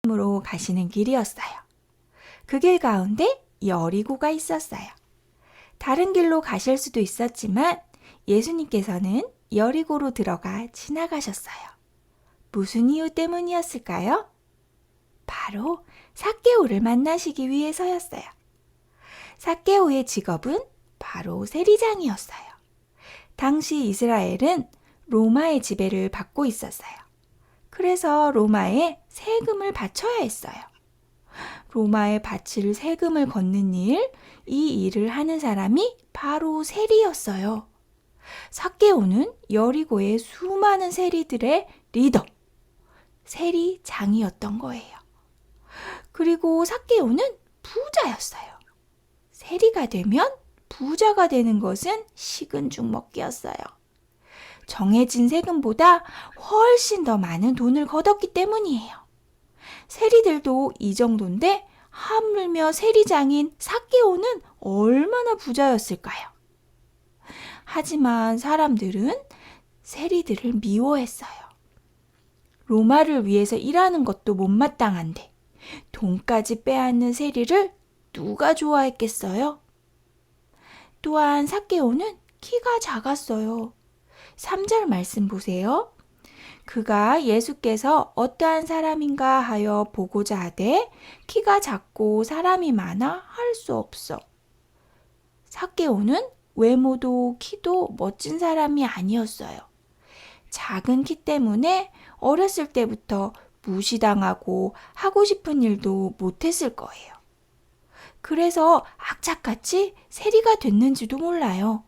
으로 가시는 길이었어요. 그 길 가운데 여리고가 있었어요. 다른 길로 가실 수도 있었지만 예수님께서는 여리고로 들어가 지나가셨어요. 무슨 이유 때문이었을까요? 바로 삭개오를 만나시기 위해서였어요. 삭개오의 직업은 바로 세리장이었어요. 당시 이스라엘은 로마의 지배를 받고 있었어요. 그래서 로마에 세금을 바쳐야 했어요. 로마에 바칠 세금을 걷는 일, 이 일을 하는 사람이 바로 세리였어요. 삭개오는 여리고의 수많은 세리들의 리더, 세리장이었던 거예요. 그리고 삭개오는 부자였어요. 세리가 되면 부자가 되는 것은 식은 죽 먹기였어요. 정해진 세금보다 훨씬 더 많은 돈을 거뒀기 때문이에요. 세리들도 이 정도인데 하물며 세리장인 삭개오는 얼마나 부자였을까요? 하지만 사람들은 세리들을 미워했어요. 로마를 위해서 일하는 것도 못마땅한데 돈까지 빼앗는 세리를 누가 좋아했겠어요? 또한 삭개오는 키가 작았어요. 3절 말씀 보세요. 그가 예수께서 어떠한 사람인가 하여 보고자 하되 키가 작고 사람이 많아 할 수 없어. 삭개오는 외모도 키도 멋진 사람이 아니었어요. 작은 키 때문에 어렸을 때부터 무시당하고 하고 싶은 일도 못했을 거예요. 그래서 악착같이 세리가 됐는지도 몰라요.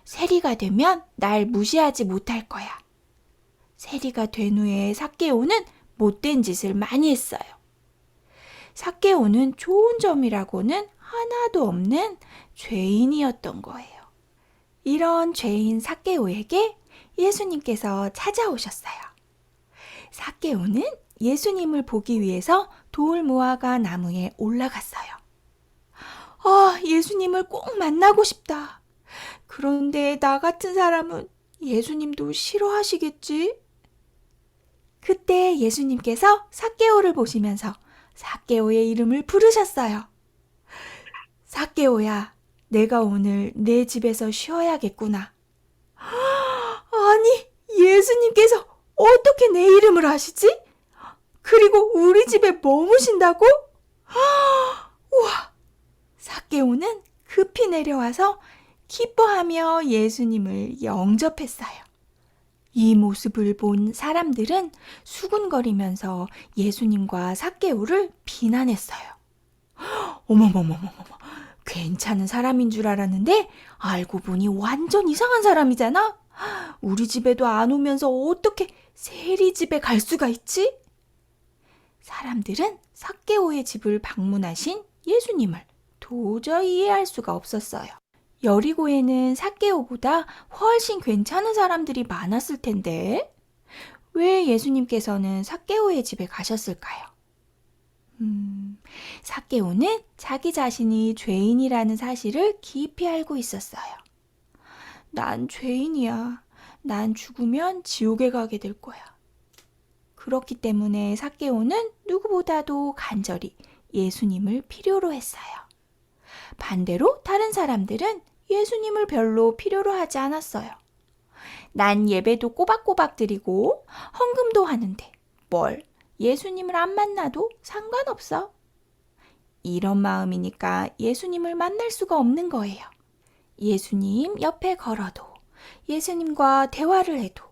세리가 되면 날 무시하지 못할 거야. 세리가 된 후에 삭개오는 못된 짓을 많이 했어요. 삭개오는 좋은 점이라고는 하나도 없는 죄인이었던 거예요. 이런 죄인 삭개오에게 예수님께서 찾아오셨어요. 삭개오는 예수님을 보기 위해서 돌무화과 나무에 올라갔어요. 예수님을 꼭 만나고 싶다. 그런데 나 같은 사람은 예수님도 싫어하시겠지? 그때 예수님께서 삭개오를 보시면서 삭개오의 이름을 부르셨어요. 삭개오야, 내가 오늘 내 집에서 쉬어야겠구나. 아니, 예수님께서 어떻게 내 이름을 아시지? 그리고 우리 집에 머무신다고? 우와! 삭개오는 급히 내려와서 기뻐하며 예수님을 영접했어요. 이 모습을 본 사람들은 수군거리면서 예수님과 삭개오를 비난했어요. 어머머머머머, 괜찮은 사람인 줄 알았는데 알고 보니 완전 이상한 사람이잖아? 우리 집에도 안 오면서 어떻게 세리 집에 갈 수가 있지? 사람들은 삭개오의 집을 방문하신 예수님을 도저히 이해할 수가 없었어요. 여리고에는 삭개오보다 훨씬 괜찮은 사람들이 많았을 텐데 왜 예수님께서는 삭개오의 집에 가셨을까요? 삭개오는 자기 자신이 죄인이라는 사실을 깊이 알고 있었어요. 난 죄인이야. 난 죽으면 지옥에 가게 될 거야. 그렇기 때문에 삭개오는 누구보다도 간절히 예수님을 필요로 했어요. 반대로 다른 사람들은 예수님을 별로 필요로 하지 않았어요. 난 예배도 꼬박꼬박 드리고 헌금도 하는데 뭘 예수님을 안 만나도 상관없어. 이런 마음이니까 예수님을 만날 수가 없는 거예요. 예수님 옆에 걸어도 예수님과 대화를 해도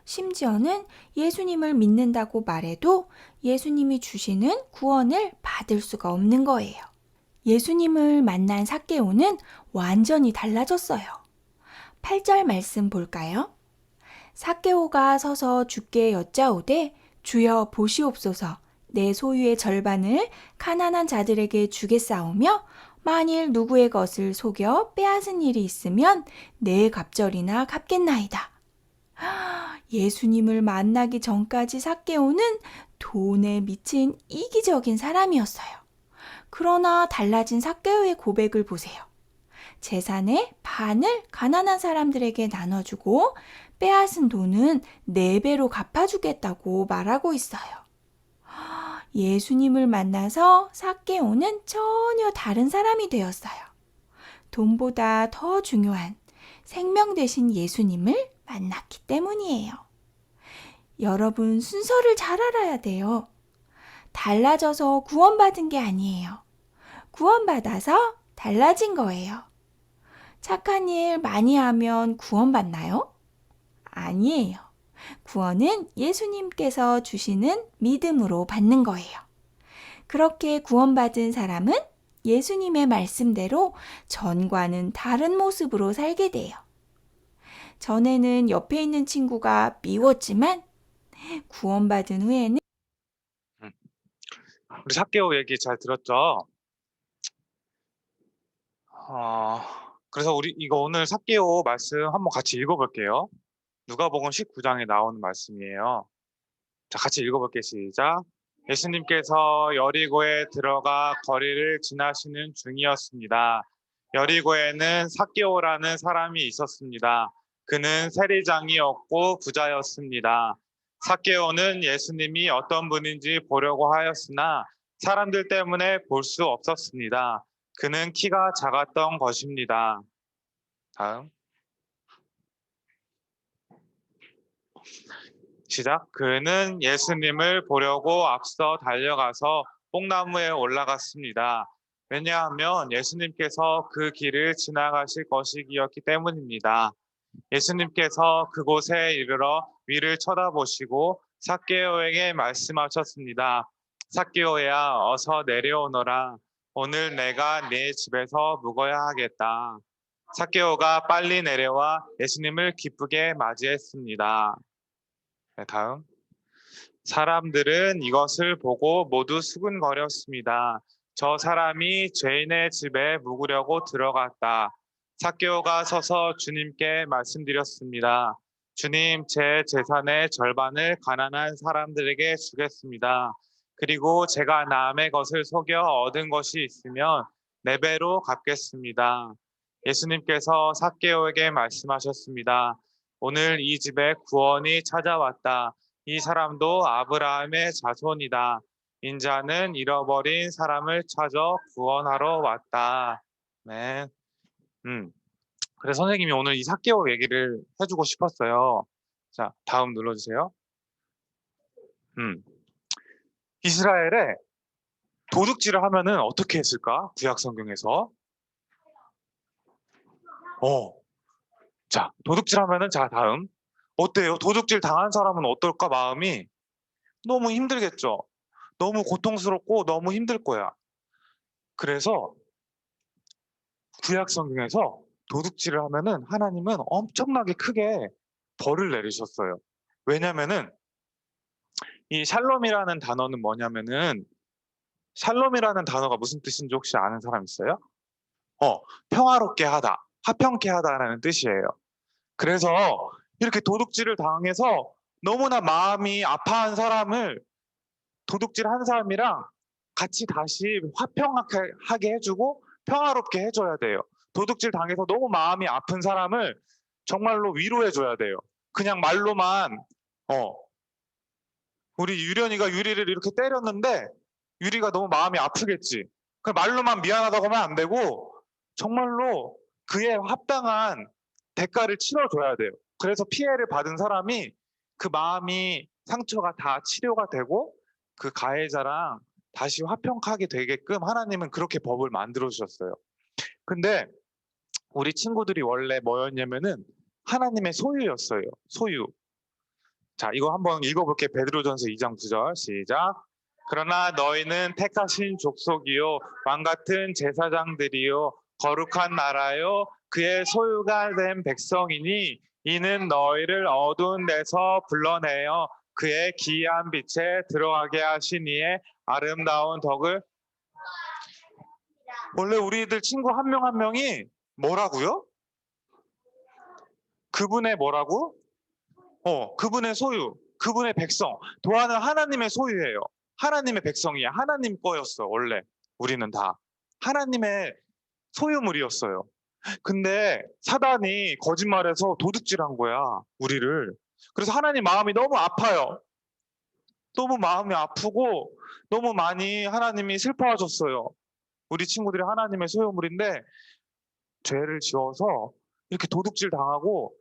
심지어는 예수님을 믿는다고 말해도 예수님이 주시는 구원을 받을 수가 없는 거예요. 예수님을 만난 삭개오는 완전히 달라졌어요. 8절 말씀 볼까요? 삭개오가 서서 주께 여짜오되 주여 보시옵소서 내 소유의 절반을 가난한 자들에게 주겠사오며 만일 누구의 것을 속여 빼앗은 일이 있으면 내 갑절이나 갚겠나이다. 예수님을 만나기 전까지 삭개오는 돈에 미친 이기적인 사람이었어요. 그러나 달라진 삭개오의 고백을 보세요. 재산의 반을 가난한 사람들에게 나눠주고 빼앗은 돈은 4배로 갚아주겠다고 말하고 있어요. 예수님을 만나서 삭개오는 전혀 다른 사람이 되었어요. 돈보다 더 중요한 생명 되신 예수님을 만났기 때문이에요. 여러분, 순서를 잘 알아야 돼요. 달라져서 구원받은 게 아니에요. 구원받아서 달라진 거예요. 착한 일 많이 하면 구원받나요? 아니에요. 구원은 예수님께서 주시는 믿음으로 받는 거예요. 그렇게 구원받은 사람은 예수님의 말씀대로 전과는 다른 모습으로 살게 돼요. 전에는 옆에 있는 친구가 미웠지만 구원받은 후에는 우리 삭개오 얘기 잘 들었죠? 그래서 우리 이거 오늘 삭개오 말씀 한번 같이 읽어볼게요. 누가복음 19장에 나오는 말씀이에요. 자, 같이 읽어볼게요. 시작. 예수님께서 여리고에 들어가 거리를 지나시는 중이었습니다. 여리고에는 삭개오라는 사람이 있었습니다. 그는 세리장이었고 부자였습니다. 삭개오는 예수님이 어떤 분인지 보려고 하였으나 사람들 때문에 볼 수 없었습니다. 그는 키가 작았던 것입니다. 다음. 시작. 그는 예수님을 보려고 앞서 달려가서 뽕나무에 올라갔습니다. 왜냐하면 예수님께서 그 길을 지나가실 것이기 때문입니다. 예수님께서 그곳에 이르러 위를 쳐다보시고 삭개오에게 말씀하셨습니다. 삭개오야, 어서 내려오너라. 오늘 내가 네 집에서 묵어야 하겠다. 삭개오가 빨리 내려와 예수님을 기쁘게 맞이했습니다. 네, 다음. 사람들은 이것을 보고 모두 수근거렸습니다. 저 사람이 죄인의 집에 묵으려고 들어갔다. 삭개오가 서서 주님께 말씀드렸습니다. 주님, 제 재산의 절반을 가난한 사람들에게 주겠습니다. 그리고 제가 남의 것을 속여 얻은 것이 있으면 네 배로 갚겠습니다. 예수님께서 삭개오에게 말씀하셨습니다. 오늘 이 집에 구원이 찾아왔다. 이 사람도 아브라함의 자손이다. 인자는 잃어버린 사람을 찾아 구원하러 왔다. 네. 그래서 선생님이 오늘 이 삭개오 얘기를 해주고 싶었어요. 자, 다음 눌러주세요. 이스라엘에 도둑질을 하면은 어떻게 했을까? 구약 성경에서. 자, 도둑질 하면은, 자, 다음. 어때요? 도둑질 당한 사람은 어떨까? 마음이 너무 힘들겠죠? 너무 고통스럽고 너무 힘들 거야. 그래서 구약 성경에서 도둑질을 하면은 하나님은 엄청나게 크게 벌을 내리셨어요. 왜냐면은 이 샬롬이라는 단어는 뭐냐면은, 샬롬이라는 단어가 무슨 뜻인지 혹시 아는 사람 있어요? 평화롭게 하다, 화평케 하다라는 뜻이에요. 그래서 이렇게 도둑질을 당해서 너무나 마음이 아파한 사람을 도둑질 한 사람이랑 같이 다시 화평하게 해주고 평화롭게 해줘야 돼요. 도둑질 당해서 너무 마음이 아픈 사람을 정말로 위로해줘야 돼요. 그냥 말로만 우리 유련이가 유리를 이렇게 때렸는데 유리가 너무 마음이 아프겠지. 그 말로만 미안하다고 하면 안 되고 정말로 그에 합당한 대가를 치러줘야 돼요. 그래서 피해를 받은 사람이 그 마음이 상처가 다 치료가 되고 그 가해자랑 다시 화평하게 되게끔 하나님은 그렇게 법을 만들어 주셨어요. 근데 우리 친구들이 원래 뭐였냐면은 하나님의 소유였어요. 소유. 자, 이거 한번 읽어볼게. 베드로전서 2장 9절 시작. 그러나 너희는 택하신 족속이요 왕같은 제사장들이요 거룩한 나라요 그의 소유가 된 백성이니 이는 너희를 어두운 데서 불러내어 그의 기이한 빛에 들어가게 하신 이의 아름다운 덕을. 원래 우리들 친구 한 명 한 명이 뭐라고요? 그분의 뭐라고? 그분의 소유, 그분의 백성. 도안은 하나님의 소유예요. 하나님의 백성이야. 하나님 거였어. 원래 우리는 다 하나님의 소유물이었어요. 근데 사단이 거짓말해서 도둑질한 거야, 우리를. 그래서 하나님 마음이 너무 아파요. 너무 마음이 아프고 너무 많이 하나님이 슬퍼하셨어요. 우리 친구들이 하나님의 소유물인데 죄를 지어서 이렇게 도둑질 당하고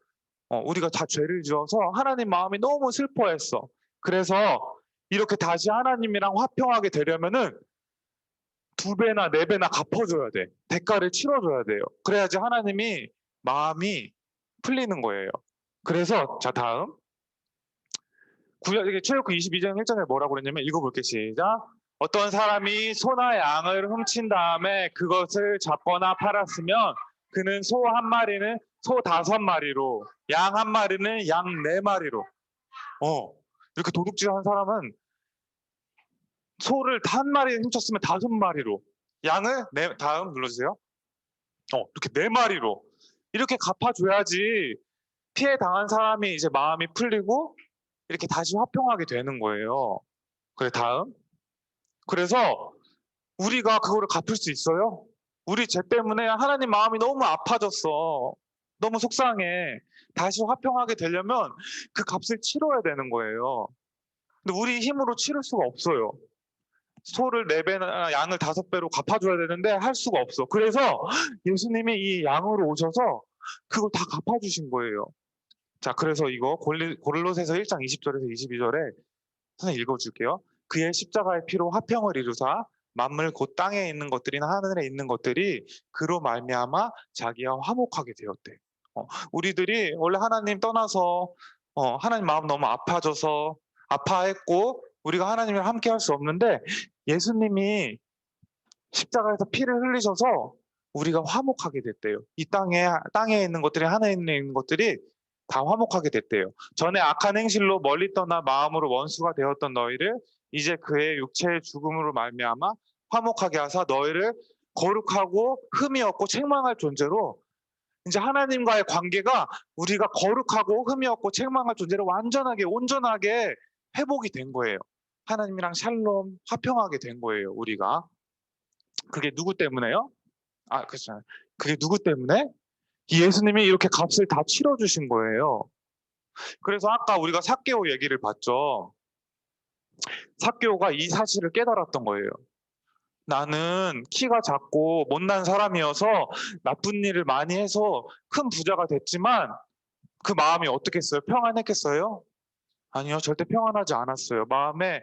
우리가 다 죄를 지어서 하나님 마음이 너무 슬퍼했어. 그래서 이렇게 다시 하나님이랑 화평하게 되려면은 2배나 4배나 갚아줘야 돼. 대가를 치러줘야 돼요. 그래야지 하나님이 마음이 풀리는 거예요. 그래서 자 다음 구약의 출애굽기 22장 1절에 뭐라고 그랬냐면 읽어볼게 시작. 어떤 사람이 소나 양을 훔친 다음에 그것을 잡거나 팔았으면 그는 소 한 마리는 소 5마리로 양 한 마리는 양 4마리로 이렇게 도둑질한 사람은 소를 한 마리 훔쳤으면 5마리로 양을 다음 눌러주세요. 이렇게 4마리로 이렇게 갚아줘야지 피해 당한 사람이 이제 마음이 풀리고 이렇게 다시 화평하게 되는 거예요. 그래 다음. 그래서 우리가 그거를 갚을 수 있어요? 우리 죄 때문에 하나님 마음이 너무 아파졌어. 너무 속상해. 다시 화평하게 되려면 그 값을 치러야 되는 거예요. 근데 우리 힘으로 치를 수가 없어요. 소를 4배나 양을 5배로 갚아줘야 되는데 할 수가 없어. 그래서 예수님이 이 양으로 오셔서 그걸 다 갚아주신 거예요. 자, 그래서 이거 골로새서 1장 20절에서 22절에 선생님 읽어줄게요. 그의 십자가의 피로 화평을 이루사 만물 곧 땅에 있는 것들이나 하늘에 있는 것들이 그로 말미암아 자기와 화목하게 되었대. 우리들이 원래 하나님 떠나서 하나님 마음 너무 아파져서 아파했고 우리가 하나님이랑 함께 할 수 없는데 예수님이 십자가에서 피를 흘리셔서 우리가 화목하게 됐대요. 이 땅에 있는 것들이 하늘에 있는 것들이 다 화목하게 됐대요. 전에 악한 행실로 멀리 떠나 마음으로 원수가 되었던 너희를 이제 그의 육체의 죽음으로 말미암아 화목하게 하사 너희를 거룩하고 흠이 없고 책망할 존재로 이제 하나님과의 관계가 우리가 거룩하고 흠이 없고 책망할 존재로 완전하게 온전하게 회복이 된 거예요. 하나님이랑 샬롬 화평하게 된 거예요. 우리가. 그게 누구 때문에요? 그렇잖아요. 그게 누구 때문에? 예수님이 이렇게 값을 다 치러주신 거예요. 그래서 아까 우리가 삭개오 얘기를 봤죠. 삭개오가 이 사실을 깨달았던 거예요. 나는 키가 작고 못난 사람이어서 나쁜 일을 많이 해서 큰 부자가 됐지만 그 마음이 어떻겠어요? 평안했겠어요? 아니요, 절대 평안하지 않았어요. 마음에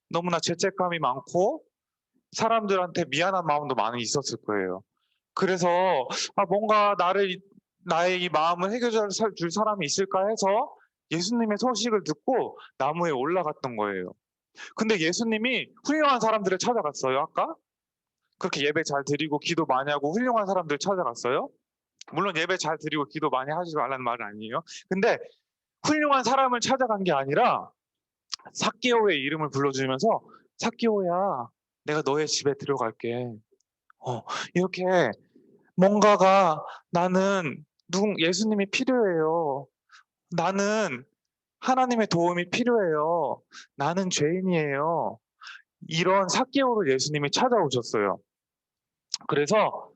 너무나 죄책감이 많고 사람들한테 미안한 마음도 많이 있었을 거예요. 그래서 뭔가 나의 이 마음을 해결해 줄 사람이 있을까 해서 예수님의 소식을 듣고 나무에 올라갔던 거예요. 근데 예수님이 훌륭한 사람들을 찾아갔어요, 아까? 그렇게 예배 잘 드리고 기도 많이 하고 훌륭한 사람들 찾아갔어요? 물론 예배 잘 드리고 기도 많이 하지 말라는 말은 아니에요. 근데 훌륭한 사람을 찾아간 게 아니라 삭개오의 이름을 불러주면서 삭개오야, 내가 너의 집에 들어갈게. 이렇게 뭔가가 나는 예수님이 필요해요. 나는 하나님의 도움이 필요해요. 나는 죄인이에요. 이런 삭개오를 예수님이 찾아오셨어요. 그래서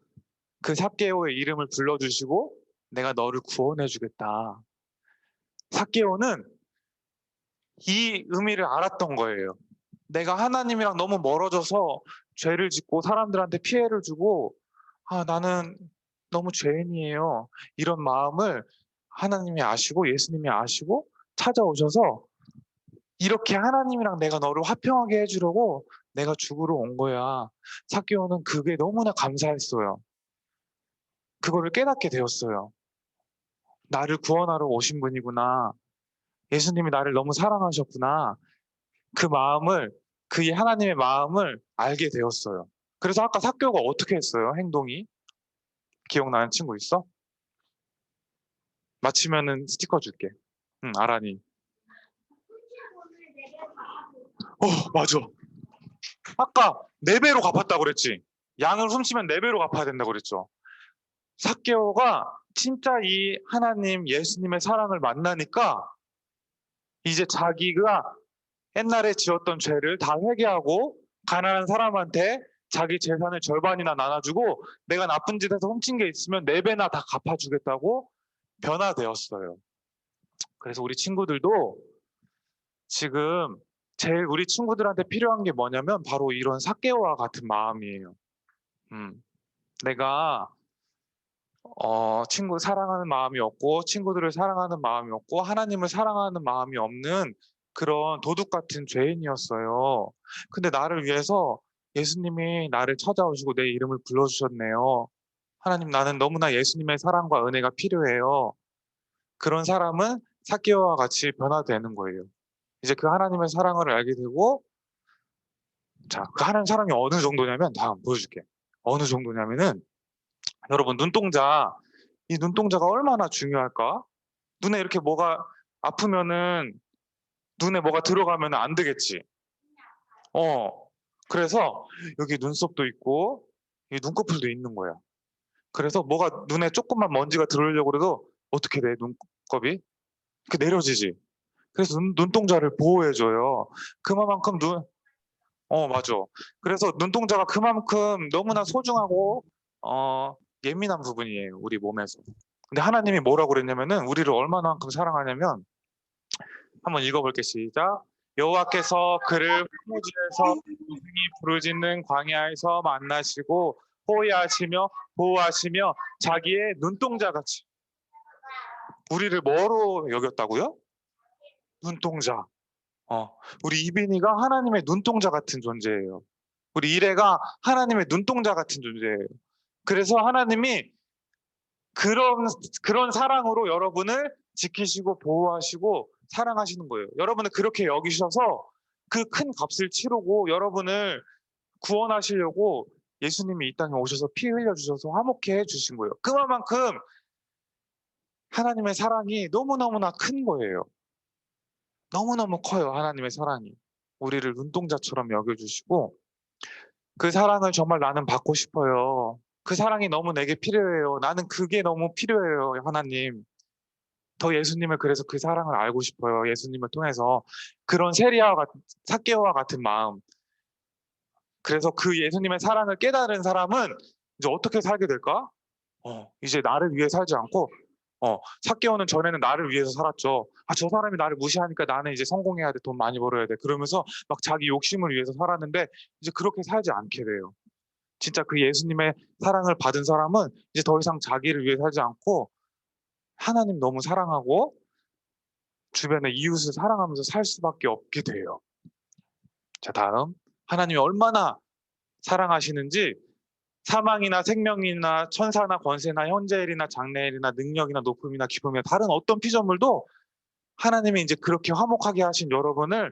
그 삭개오의 이름을 불러주시고 내가 너를 구원해 주겠다. 삭개오는 이 의미를 알았던 거예요. 내가 하나님이랑 너무 멀어져서 죄를 짓고 사람들한테 피해를 주고 나는 너무 죄인이에요. 이런 마음을 하나님이 아시고 예수님이 아시고 찾아오셔서 이렇게 하나님이랑 내가 너를 화평하게 해주려고 내가 죽으러 온 거야. 삭개오는 그게 너무나 감사했어요. 그거를 깨닫게 되었어요. 나를 구원하러 오신 분이구나. 예수님이 나를 너무 사랑하셨구나. 그 하나님의 마음을 알게 되었어요. 그래서 아까 삭개오가 어떻게 했어요? 행동이? 기억나는 친구 있어? 맞히면은 스티커 줄게. 응, 아란이. 맞아. 아까 4배로 갚았다고 그랬지. 양을 훔치면 4배로 갚아야 된다고 그랬죠. 삭개오가 진짜 이 하나님 예수님의 사랑을 만나니까 이제 자기가 옛날에 지었던 죄를 다 회개하고 가난한 사람한테 자기 재산의 절반이나 나눠주고 내가 나쁜 짓에서 훔친 게 있으면 4배나 다 갚아주겠다고 변화되었어요. 그래서 우리 친구들도 지금 제일 우리 친구들한테 필요한 게 뭐냐면 바로 이런 삭개오와 같은 마음이에요. 내가 친구 사랑하는 마음이 없고 친구들을 사랑하는 마음이 없고 하나님을 사랑하는 마음이 없는 그런 도둑 같은 죄인이었어요. 근데 나를 위해서 예수님이 나를 찾아오시고 내 이름을 불러주셨네요. 하나님, 나는 너무나 예수님의 사랑과 은혜가 필요해요. 그런 사람은 삭개오와 같이 변화되는 거예요. 이제 그 하나님의 사랑을 알게 되고, 자, 그 하나님 사랑이 어느 정도냐면, 다음 보여줄게. 어느 정도냐면은, 여러분, 이 눈동자가 얼마나 중요할까? 눈에 이렇게 뭐가 아프면은, 눈에 뭐가 들어가면 안 되겠지. 그래서 여기 눈썹도 있고, 이 눈꺼풀도 있는 거야. 그래서 뭐가 눈에 조금만 먼지가 들어오려고 그래도 어떻게 돼, 눈곱이? 그 내려지지. 그래서 눈동자를 보호해줘요. 그만큼 맞아. 그래서 눈동자가 그만큼 너무나 소중하고, 예민한 부분이에요, 우리 몸에서. 근데 하나님이 뭐라고 그랬냐면은, 우리를 얼마나만큼 사랑하냐면, 한번 읽어볼게, 시작. 여호와께서 그를 황무지에서 우승이 부르짖는 광야에서 만나시고, 호위하시며, 보호하시며, 자기의 눈동자같이. 우리를 뭐로 여겼다고요? 눈동자. 우리 이빈이가 하나님의 눈동자 같은 존재예요. 우리 이래가 하나님의 눈동자 같은 존재예요. 그래서 하나님이 그런 사랑으로 여러분을 지키시고 보호하시고 사랑하시는 거예요. 여러분을 그렇게 여기셔서 그 큰 값을 치르고 여러분을 구원하시려고 예수님이 이 땅에 오셔서 피 흘려주셔서 화목해 주신 거예요. 그만큼 하나님의 사랑이 너무너무나 큰 거예요. 너무너무 커요, 하나님의 사랑이. 우리를 눈동자처럼 여겨주시고, 그 사랑을 정말 나는 받고 싶어요. 그 사랑이 너무 내게 필요해요. 나는 그게 너무 필요해요, 하나님. 더 예수님을, 그래서 그 사랑을 알고 싶어요. 예수님을 통해서. 그런 삭개오와 같은 마음. 그래서 그 예수님의 사랑을 깨달은 사람은 이제 어떻게 살게 될까? 이제 나를 위해 살지 않고, 삭개오는 전에는 나를 위해서 살았죠. 저 사람이 나를 무시하니까 나는 이제 성공해야 돼, 돈 많이 벌어야 돼. 그러면서 막 자기 욕심을 위해서 살았는데 이제 그렇게 살지 않게 돼요. 진짜 그 예수님의 사랑을 받은 사람은 이제 더 이상 자기를 위해 살지 않고 하나님 너무 사랑하고 주변의 이웃을 사랑하면서 살 수밖에 없게 돼요. 자, 다음. 하나님이 얼마나 사랑하시는지 사망이나 생명이나 천사나 권세나 현재일이나 장래일이나 능력이나 높음이나 기쁨이나 다른 어떤 피조물도 하나님이 이제 그렇게 화목하게 하신 여러분을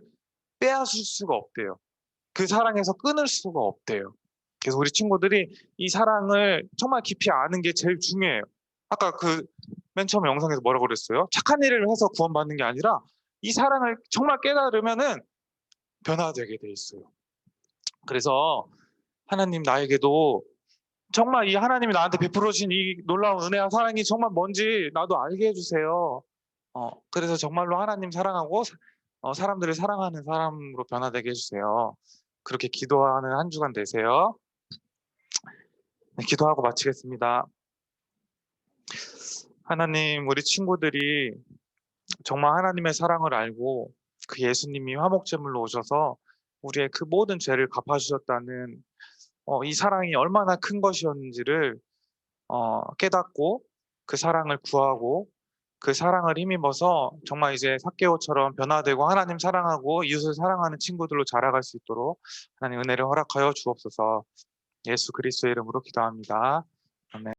빼앗을 수가 없대요. 그 사랑에서 끊을 수가 없대요. 그래서 우리 친구들이 이 사랑을 정말 깊이 아는 게 제일 중요해요. 아까 그 맨 처음 영상에서 뭐라고 그랬어요? 착한 일을 해서 구원받는 게 아니라 이 사랑을 정말 깨달으면은 변화되게 돼 있어요. 그래서 하나님, 나에게도 정말 이 하나님이 나한테 베풀어 주신 이 놀라운 은혜와 사랑이 정말 뭔지 나도 알게 해주세요. 그래서 정말로 하나님 사랑하고 사람들을 사랑하는 사람으로 변화되게 해주세요. 그렇게 기도하는 한 주간 되세요. 네, 기도하고 마치겠습니다. 하나님, 우리 친구들이 정말 하나님의 사랑을 알고 그 예수님이 화목제물로 오셔서 우리의 그 모든 죄를 갚아주셨다는 이 사랑이 얼마나 큰 것이었는지를 깨닫고 그 사랑을 구하고 그 사랑을 힘입어서 정말 이제 삭개오처럼 변화되고 하나님 사랑하고 이웃을 사랑하는 친구들로 자라갈 수 있도록 하나님 은혜를 허락하여 주옵소서. 예수 그리스도의 이름으로 기도합니다. 아멘.